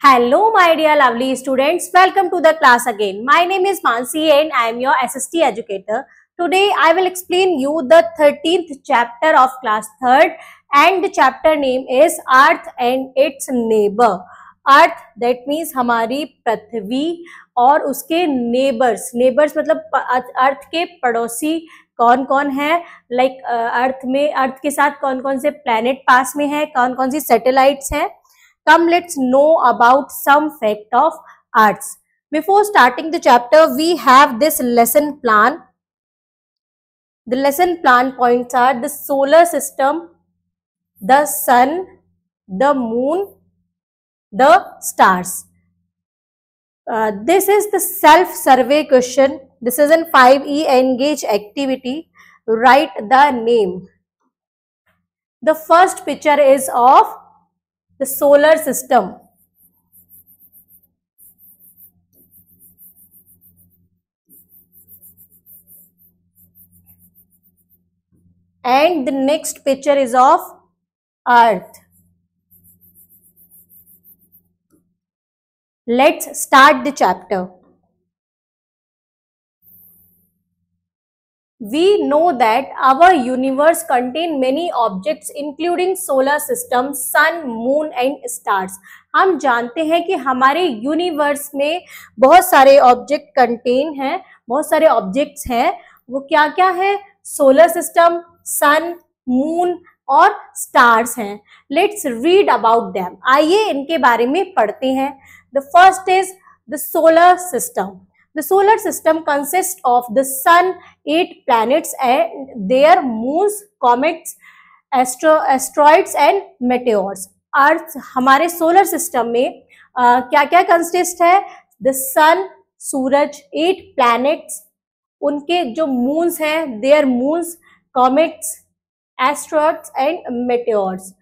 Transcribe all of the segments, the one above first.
Hello, my dear lovely students. Welcome to the class again. My name is Mansi and I am your SST educator. Today, I will explain you the 13th chapter of class 3rd and the chapter name is Earth and its neighbor. Earth that means हमारी पृथ्वी और उसके neighbours मतलब अर्थ के पड़ोसी कौन कौन है, like earth के साथ कौन कौन से प्लैनेट पास में है, कौन कौन सी सैटेलाइट्स हैं. Come, let's know about some fact of Earth. Before starting the chapter, we have this lesson plan. The lesson plan points are the solar system, the sun, the moon, the stars. This is the self-survey question. This is in 5E engage activity. Write the name. The first picture is of the solar system. And the next picture is of Earth. Let's start the chapter. We know that our universe contains many objects including solar system, sun, moon and stars. हम जानते हैं कि हमारे universe में बहुत सारे object contain हैं, बहुत सारे ऑब्जेक्ट्स हैं. वो क्या क्या है? सोलर सिस्टम, सन, मून और स्टार्स हैं. Let's read about them. आइए इनके बारे में पढ़ते हैं. The first is the solar system. The solar system consists of the sun, 8 planets and their moons, comets, asteroids and meteors. अर्थ हमारे सोलर सिस्टम में क्या क्या कंसिस्ट है? द सन, सूरज, 8 प्लैनेट्स, उनके जो मून्स हैं, their moons, comets, asteroids and meteors.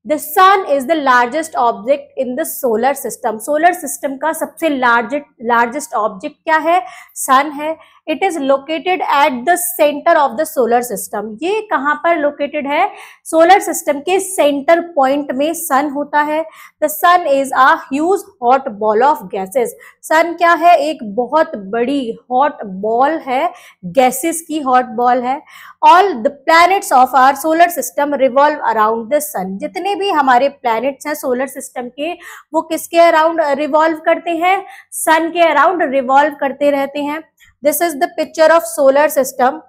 The sun is the largest object in the solar system. Solar system का सबसे लार्जेस्ट ऑब्जेक्ट क्या है? सन है. It is located at the centre of the solar system. ये कहाँ पर located है? Solar system के सेंटर पॉइंट में सन होता है. The sun is a huge hot ball of gases. Sun क्या है? एक बहुत बड़ी हॉट बॉल है, गैसेस की हॉट बॉल है. All the planets of our solar system revolve around the sun. जितने भी हमारे प्लैनेट्स हैं सोलर सिस्टम के, वो किसके अराउंड रिवॉल्व करते हैं? सन के अराउंड रिवॉल्व करते रहते हैं. This is the picture of solar system.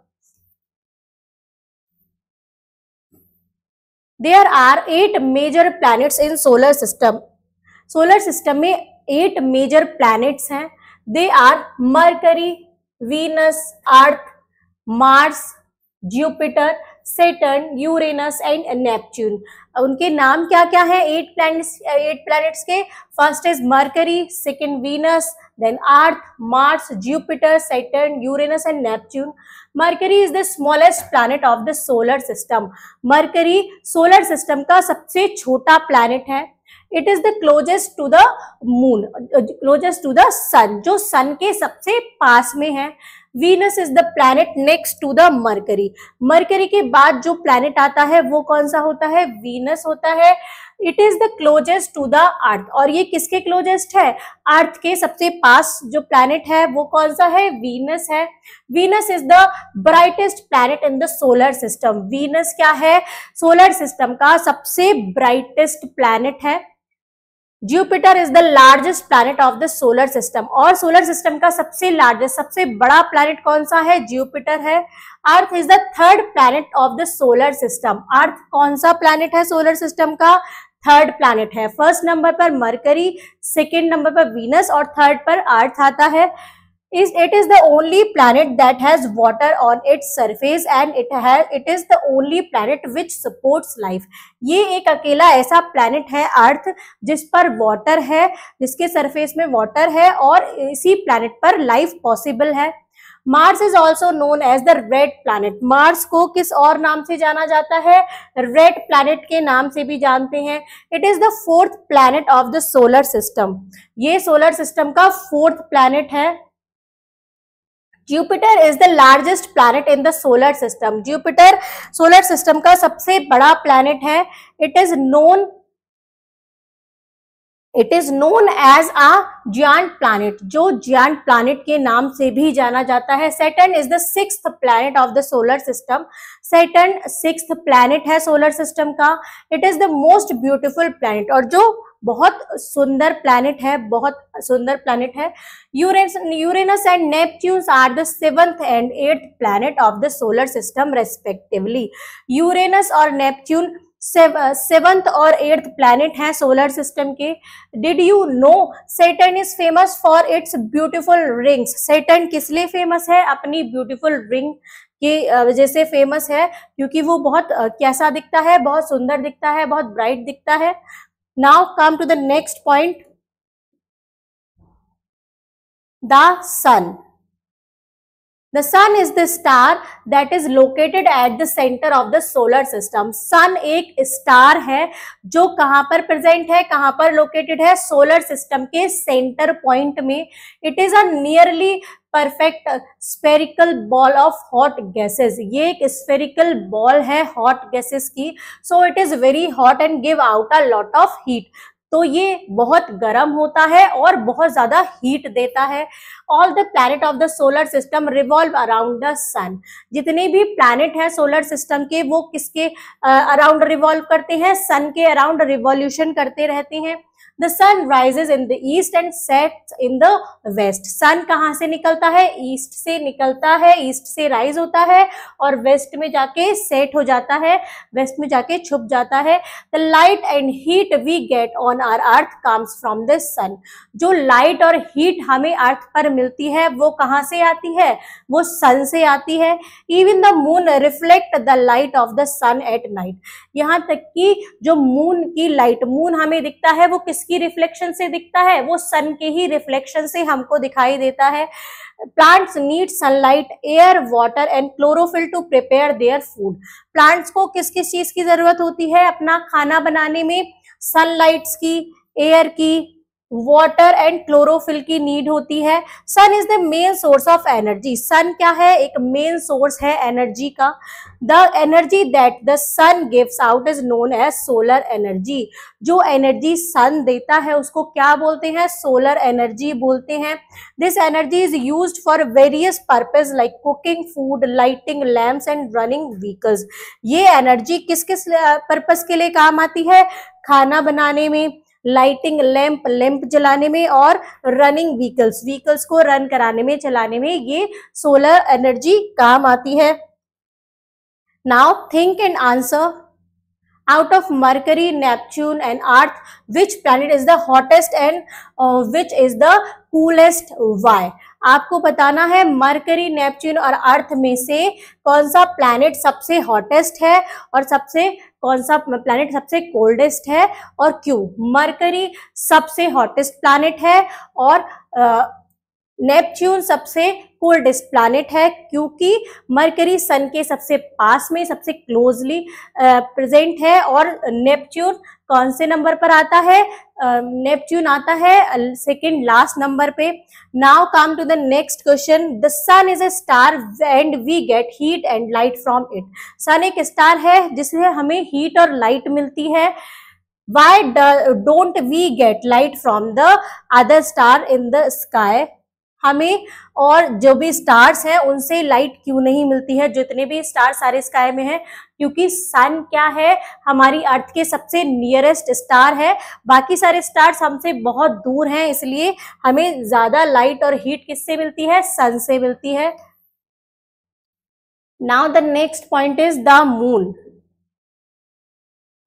There are 8 major planets in solar system. Solar system में 8 मेजर प्लैनेट्स हैं. They are Mercury, Venus, Earth, Mars, Jupiter, Saturn, Uranus and Neptune. उनके नाम क्या क्या है? 8 प्लैनेट्स के. First is Mercury, second Venus, then Earth, Mars, Jupiter, Saturn, Uranus and Neptune. Mercury is the smallest planet of the solar system. Mercury solar system का सबसे छोटा planet है. It is the closest to the moon, closest to the sun, जो sun के सबसे पास में है. Venus is the planet next to the Mercury. Mercury के बाद जो प्लैनेट आता है वो कौन सा होता है? वीनस होता है. It is the closest to the Earth. और ये किसके क्लोजेस्ट है? अर्थ के सबसे पास जो प्लैनेट है वो कौन सा है? वीनस है. Venus is the brightest planet in the solar system. Venus क्या है? सोलर सिस्टम का सबसे ब्राइटेस्ट प्लैनेट है. Jupiter is the largest planet of the solar system. और सोलर सिस्टम का सबसे लार्जेस्ट, सबसे बड़ा प्लैनेट कौन सा है? जुपिटर है. अर्थ is the third planet of the solar system. Earth कौन सा प्लैनेट है सोलर सिस्टम का? थर्ड प्लैनेट है. फर्स्ट नंबर पर मरकरी, सेकेंड नंबर पर वीनस और थर्ड पर अर्थ आता है. It is the only planet that has water on its surface and it is the only planet which supports life. ये एक अकेला ऐसा प्लैनेट है अर्थ जिस पर वाटर है, जिसके सरफेस में वाटर है और इसी प्लैनेट पर लाइफ पॉसिबल है. Mars is also known as the red planet. Mars को किस और नाम से जाना जाता है? रेड प्लैनेट के नाम से भी जानते हैं. It is the 4th planet of the solar system. ये सोलर सिस्टम का 4th प्लैनेट है. Jupiter is the largest planet in the solar system. Jupiter solar system का सबसे बड़ा प्लैनेट है. It is known it is known as a giant planet, जो giant planet के नाम से भी जाना जाता है। Saturn is the 6th planet of the solar system. Saturn 6th planet है सोलर सिस्टम का। It is the most beautiful planet, और जो बहुत सुंदर प्लैनेट है, बहुत सुंदर प्लैनेट है। Uranus and Neptune are the 7th and 8th planet of the solar system respectively. Uranus और नेपच्यून 7th और 8th प्लैनेट हैं सोलर सिस्टम के। Did you know Saturn is famous for its beautiful rings. Saturn किस लिए famous है? अपनी beautiful ring की वजह से फेमस है, क्योंकि वो बहुत कैसा दिखता है? बहुत सुंदर दिखता है, बहुत ब्राइट दिखता है। Now come to the next point, the sun. The sun is the star that is located at the center of the solar system. sun एक स्टार है जो कहां पर प्रेजेंट है, कहां पर लोकेटेड है? सोलर सिस्टम के सेंटर पॉइंट में। It is a nearly perfect spherical ball of hot gases. ये एक स्फेरिकल बॉल है हॉट गैसेस की। So it is very hot and give out a lot of heat. तो ये बहुत गर्म होता है और बहुत ज्यादा हीट देता है। All the planet of the solar system revolve around the sun. जितने भी प्लैनेट हैं सोलर सिस्टम के, वो किसके अराउंड रिवॉल्व करते हैं? सन के अराउंड रिवॉल्यूशन करते रहते हैं। The sun rises in the east and sets in the west. Sun कहाँ से निकलता है? ईस्ट से निकलता है, ईस्ट से राइज होता है और वेस्ट में जाके सेट हो जाता है, वेस्ट में जाके छुप जाता है। The light and heat we get on our earth comes from the sun. जो लाइट और हीट हमें अर्थ पर मिलती है वो कहाँ से आती है? वो सन से आती है। Even the moon reflect the light of the sun at night. यहाँ तक कि जो मून की लाइट, मून हमें दिखता है वो किसकी रिफ्लेक्शन से दिखता है? वो सन के ही रिफ्लेक्शन से हमको दिखाई देता है। Plants need sunlight, air, water and chlorophyll to prepare their food. Plants को किस किस चीज की जरूरत होती है अपना खाना बनाने में? सनलाइट्स की, एयर की, वाटर एंड क्लोरोफिल की नीड होती है। Sun is the main source of energy. Sun क्या है? एक मेन सोर्स है एनर्जी का। The energy that the sun gives out is known as solar energy. जो एनर्जी सन देता है उसको क्या बोलते हैं? सोलर एनर्जी बोलते हैं। This energy is used for various purpose like cooking food, lighting lamps and running vehicles. ये एनर्जी किस किस पर्पज के लिए काम आती है? खाना बनाने में, लाइटिंग लैंप, लैंप जलाने में, और रनिंग व्हीकल्स, व्हीकल्स को रन कराने में, चलाने में ये सोलर एनर्जी काम आती है। Now think and answer, out of Mercury, Neptune and Earth, which planet is the hottest and which is the coolest? Why? आपको बताना है मरकरी, नेपच्यून और अर्थ में से कौन सा प्लैनेट सबसे हॉटेस्ट है और कौन सा प्लैनेट सबसे कोल्डेस्ट है और क्यों? मरकरी सबसे हॉटेस्ट प्लैनेट है और नेपच्यून सबसे कोल्डेस्ट प्लैनेट है, क्योंकि मरकरी सन के सबसे पास में, सबसे क्लोजली प्रेजेंट है। और नेपच्यून कौन से नंबर पर आता है? नेपच्यून आता है सेकेंड लास्ट नंबर पे। Now come to the next question, the sun is a star and we get heat and light from it. Sun एक स्टार है जिससे हमें हीट और लाइट मिलती है। Why don't we get light from the other star in the sky? हमें और जो भी स्टार्स हैं उनसे लाइट क्यों नहीं मिलती है? जितने भी स्टार सारे स्काई में हैं, क्योंकि सन क्या है? हमारी अर्थ के सबसे नियरेस्ट स्टार है। बाकी सारे स्टार्स हमसे बहुत दूर हैं, इसलिए हमें ज्यादा लाइट और हीट किससे मिलती है? सन से मिलती है। Now the next point is the moon.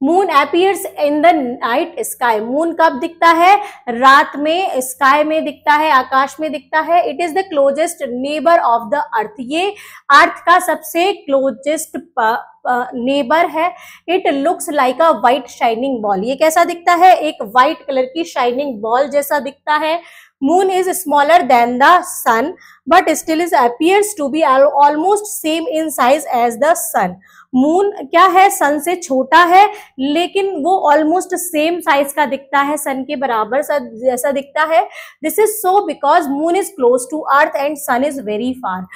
Moon appears in the night sky. Moon कब दिखता है? रात में स्काई में दिखता है, आकाश में दिखता है। It is the closest neighbour of the earth. ये अर्थ का सबसे क्लोजेस्ट नेबर है। It looks like a white shining ball. ये कैसा दिखता है? एक व्हाइट कलर की शाइनिंग बॉल जैसा दिखता है। Moon is smaller than the sun, but still it appears to be almost same in size as the sun. Moon क्या है? सन से छोटा है, लेकिन वो ऑलमोस्ट सेम साइज का दिखता है, सन के बराबर जैसा दिखता है। This is so because moon is close to Earth and sun is very far.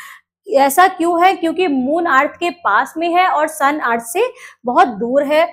ऐसा क्यों है? क्योंकि मून अर्थ के पास में है और सन अर्थ से बहुत दूर है।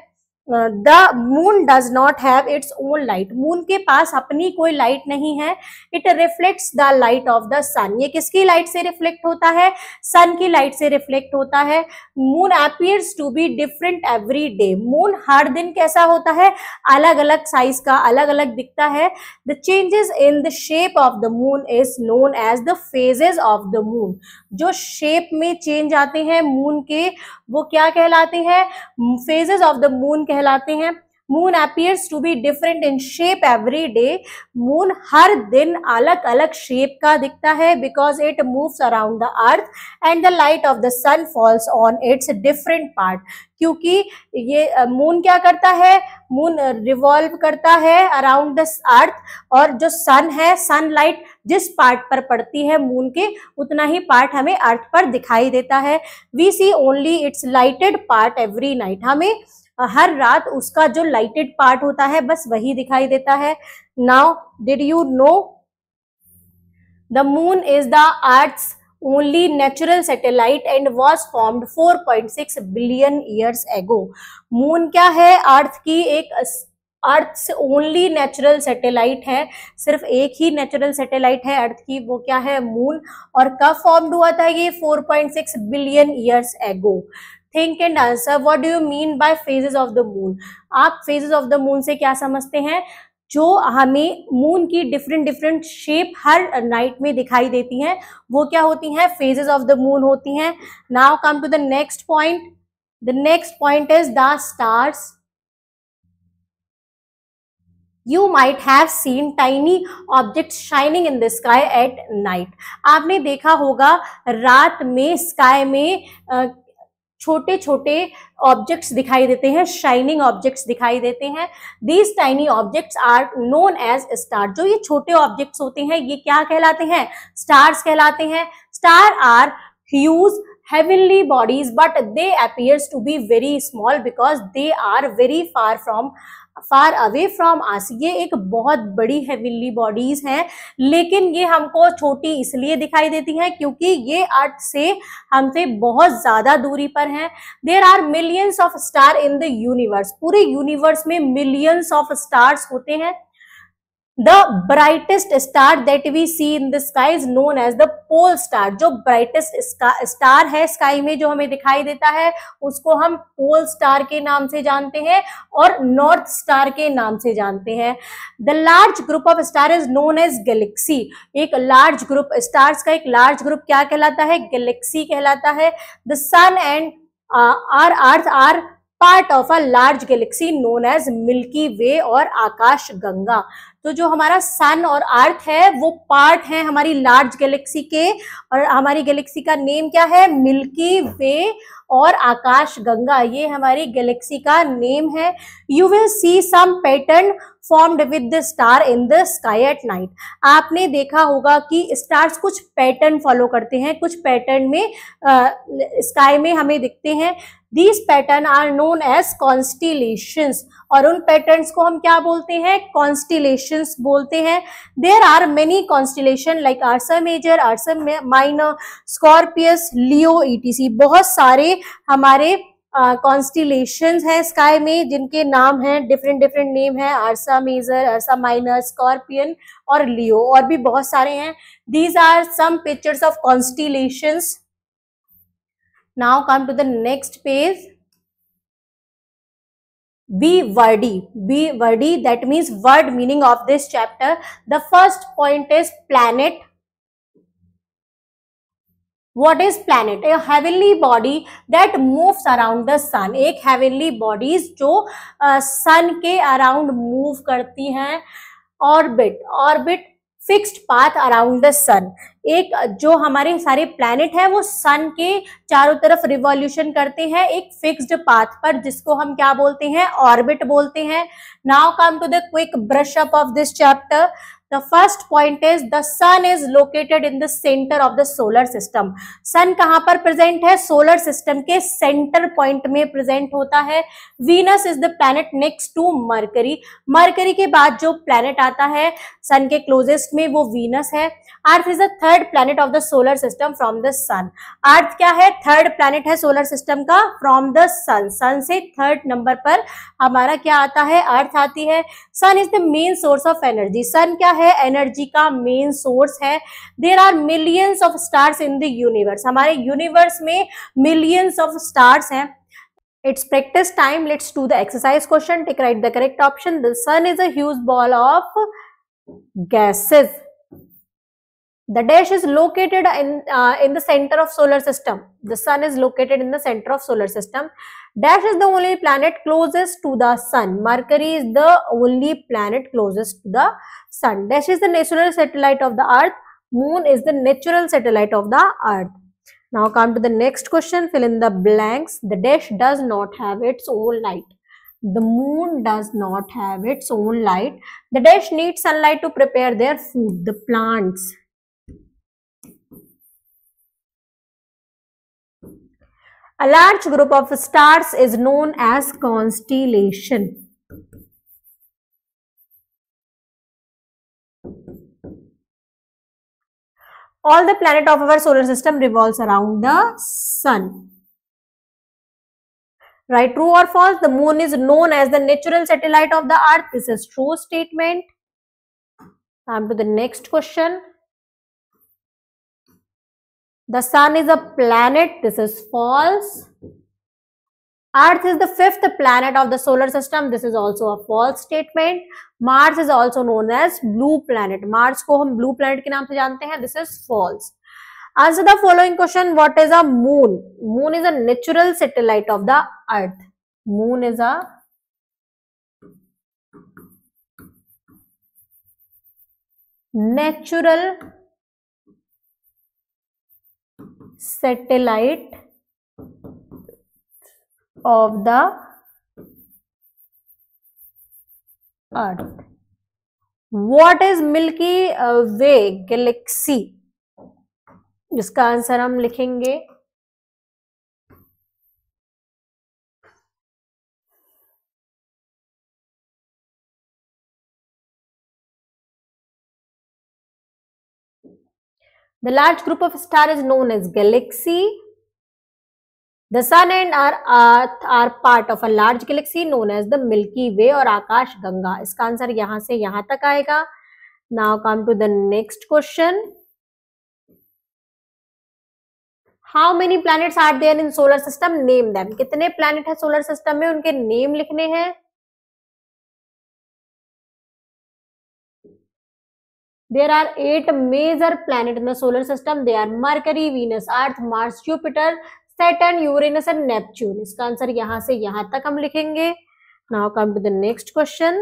The moon does not have its own light, moon के पास अपनी कोई लाइट नहीं है। It reflects the light of the sun, ये किसकी लाइट से रिफ्लेक्ट होता है? सन की लाइट से रिफ्लेक्ट होता है। Moon appears to be different every day, moon हर दिन कैसा होता है? अलग अलग साइज का, अलग अलग दिखता है। The changes in the shape of the moon is known as the phases of the moon, जो शेप में चेंज आते हैं मून के वो क्या कहलाते हैं? फेजेस ऑफ द मून कहलाते हैं। Moon appears to be different in shape every day, moon हर दिन अलग अलग शेप का दिखता है। Because it moves around the earth and the light of the sun falls on its different part, क्योंकि ये मून क्या करता है? मून रिवॉल्व करता है अराउंड द अर्थ, और जो सन है, सनलाइट जिस पार्ट पर पड़ती है मून के उतना ही पार्ट हमें अर्थ पर दिखाई देता है। We see only its lighted part every night, हमें हर रात उसका जो लाइटेड पार्ट होता है बस वही दिखाई देता है। Now did you know the moon is the Earth's only natural satellite and was formed 4.6 billion years ago. Moon क्या है? अर्थ की एक अर्थ से ओनली नेचुरल सैटेलाइट है, सिर्फ एक ही नेचुरल सैटेलाइट है अर्थ की, वो क्या है? मून। और कब फॉर्म्ड हुआ था ये? 4.6 बिलियन ईयर्स एगो। Think and answer, what do you mean by phases of the moon? आप फेजेस ऑफ द मून से क्या समझते हैं? जो हमें मून की डिफरेंट डिफरेंट शेप हर नाइट में दिखाई देती हैं वो क्या होती हैं? फेजेस ऑफ द मून होती हैं। Now come to the next point. The next point is the stars. You might have seen tiny objects shining in the sky at night. आपने देखा होगा रात में स्काई में छोटे छोटे ऑब्जेक्ट्स दिखाई देते हैं, शाइनिंग ऑब्जेक्ट्स दिखाई देते हैं। These tiny objects are known as star, जो ये छोटे ऑब्जेक्ट्स होते हैं ये क्या कहलाते हैं? स्टार्स कहलाते हैं। Star are huge heavenly bodies but they appears to be very small because they are very far away from us। ये एक बहुत बड़ी हेवनली बॉडीज हैं, लेकिन ये हमको छोटी इसलिए दिखाई देती हैं क्योंकि ये अर्थ से हमसे बहुत ज्यादा दूरी पर हैं। There are millions of star in the universe, पूरे यूनिवर्स में मिलियंस ऑफ स्टार्स होते हैं। The brightest star that we see in the sky is known as the pole star। जो brightest star है स्काई में जो हमें दिखाई देता है उसको हम पोल स्टार के नाम से जानते हैं और नॉर्थ स्टार के नाम से जानते हैं। The large group of star is known as galaxy। एक लार्ज ग्रुप स्टार्स का एक लार्ज ग्रुप क्या कहलाता है? गैलेक्सी कहलाता है। The sun and our earth are part of a large galaxy known as milky way और आकाश गंगा। तो जो हमारा सन और अर्थ है वो पार्ट है हमारी लार्ज गैलेक्सी के, और हमारी गैलेक्सी का नेम क्या है? मिल्की वे और आकाश गंगा, ये हमारी गैलेक्सी का नेम है। You will see some pattern formed with the star in the sky at night. आपने देखा होगा कि स्टार्स कुछ पैटर्न फॉलो करते हैं, कुछ पैटर्न में स्काई में हमें दिखते हैं। These pattern are known as constellations, और उन पैटर्न्स को हम क्या बोलते हैं? कॉन्स्टिलेशंस बोलते हैं। There are many constellation like Ursa Major, Ursa Minor, Scorpius, Leo ETC. बहुत सारे हमारे कॉन्स्टिलेशंस हैं स्काई में जिनके नाम हैं, डिफरेंट डिफरेंट नेम है, Ursa Major, Ursa Minor, Scorpion और लियो, और भी बहुत सारे हैं। These are some pictures of constellations. Now come to the next page. Be wordy. Be wordy, that means word meaning of this chapter. The first point is planet. What is planet? A heavenly body that moves around the sun. एक heavenly bodies जो sun के around move करती हैं। Orbit fixed path around the sun. एक जो हमारे सारे planet है वो सन के चारों तरफ रिवॉल्यूशन करते हैं एक फिक्स्ड पाथ पर, जिसको हम क्या बोलते हैं? ऑर्बिट बोलते हैं। Now come to the quick brush up of this chapter. The first point is the sun is located in the centre of the solar system. Sun कहां पर प्रेजेंट है? सोलर सिस्टम के सेंटर पॉइंट में present होता है। Venus is the planet next to Mercury. Mercury के बाद जो प्लैनेट आता है सन के क्लोजेस्ट में वो वीनस है। अर्थ is the third planet of the solar system from the sun. Earth क्या है? थर्ड प्लैनेट है सोलर सिस्टम का फ्रॉम द सन। सन से थर्ड नंबर पर हमारा क्या आता है? अर्थ आती है। Sun is the main source of energy. Sun क्या है? एनर्जी का मेन सोर्स है। There are millions of stars in the universe. हमारे यूनिवर्स में मिलियंस ऑफ स्टार्स हैं। It's practice time. Let's do the exercise question. Take right the correct option. The sun is a huge ball of gases. The dash is located in the center of solar system. The sun is located in the center of solar system. Dash is the only planet closest to the sun. Mercury is the only planet closest to the sun. Dash is the natural satellite of the earth. Moon is the natural satellite of the earth. Now come to the next question. Fill in the blanks. The dash does not have its own light. The moon does not have its own light. The dash needs sunlight to prepare their food. The plants. A large group of stars is known as constellation. All the planet of our solar system revolves around the sun. Right, true or false? The moon is known as the natural satellite of the earth. This is true statement. Come to the next question. The sun is a planet. This is false. Earth is the fifth planet of the solar system. This is also a false statement. Mars is also known as blue planet. Mars को हम blue planet के नाम से जानते हैं. This is false. Answer the following question. What is a moon? Moon is a natural satellite of the earth. Moon is a natural satellite of the earth. What is Milky Way galaxy? जिसका answer हम लिखेंगे The large group of stars is known as galaxy. The sun and our earth are part of a large galaxy known as the Milky Way और आकाश गंगा. इसका answer यहां से यहां तक आएगा. Now come to the next question. How many planets are there in solar system? Name them. कितने planet है solar system में? उनके name लिखने हैं. There are 8 major planets in the solar system. They are Mercury, Venus, Earth, Mars, Jupiter, Saturn, Uranus and Neptune. इसका answer यहां से यहां तक हम लिखेंगे. Now come to the next question.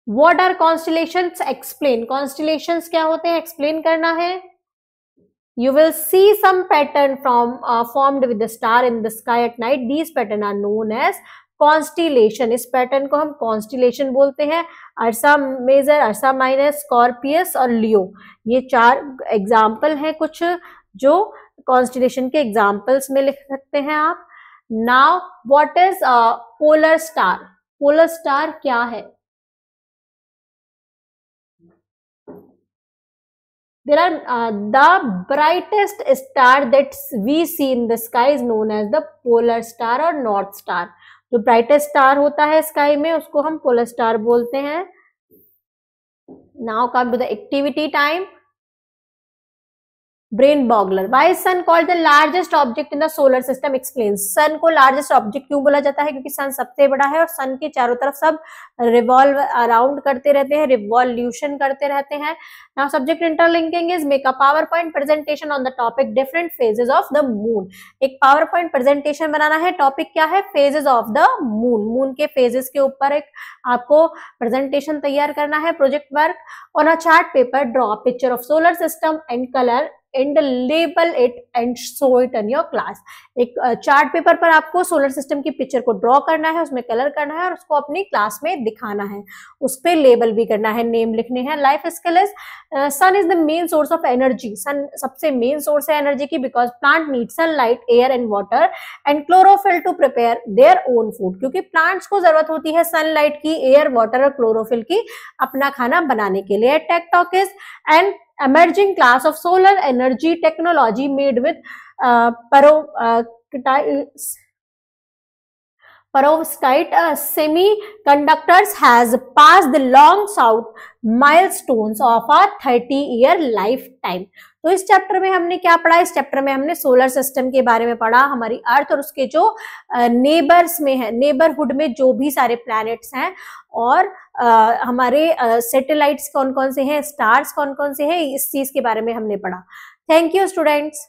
What are constellations? Explain. Constellations क्या होते हैं? Explain करना है. You will see some pattern formed with the star in the sky at night. These pattern are known as constellation. इस pattern को हम constellation बोलते हैं. अर्सा मेजर, अर्सा माइनर, स्कॉर्पियस और लियो. ये 4 एग्जाम्पल हैं कुछ जो constellation के एग्जाम्पल्स में लिख सकते हैं आप. Now what is polar star? Polar star क्या है? There are the brightest star that we see in the sky is known as the polar star or north star. जो brightest star होता है sky में उसको हम polar star बोलते हैं. Now come to the activity time. Brain boggler. Why is sun called the largest object in the solar system? Explains. sun को largest object क्यों बोला जाता है? क्योंकि sun सबसे बड़ा है और sun के चारों तरफ सब revolve around करते रहते हैं, revolution करते रहते हैं. Now subject interlinking is make a PowerPoint presentation on the topic different phases of the moon. एक PowerPoint presentation बनाना है. Topic क्या है? Phases of the moon. Moon के phases के ऊपर एक आपको presentation तैयार करना है. Project work on a chart paper. Draw a picture of solar system and color and label it and show it in your class. एक चार्ट पेपर पर आपको सोलर सिस्टम की पिक्चर को ड्रॉ करना है, उसमें कलर करना है और उसको अपनी क्लास में दिखाना है, उस पर लेबल भी करना है, नेम लिखने हैं। Life skill is sun is the main source of energy. Sun सबसे मेन सोर्स है एनर्जी की, because plant need sunlight, air and water and chlorophyll to prepare their own food. क्योंकि प्लांट्स को जरूरत होती है सनलाइट की, एयर, वाटर और क्लोरोफिल की अपना खाना बनाने के लिए। Tech talk is an emerging class of solar energy technology made with perovskite semiconductors has passed the long sought milestones of a 30-year lifetime। तो इस चैप्टर में हमने क्या पढ़ा? इस चैप्टर में हमने सोलर सिस्टम के बारे में पढ़ा, हमारी अर्थ और उसके जो नेबर्स में है, नेबरहुड में जो भी सारे प्लैनेट्स हैं, और हमारे सैटेलाइट्स कौन कौन से हैं, स्टार्स कौन कौन से हैं, इस चीज के बारे में हमने पढ़ा। Thank you students.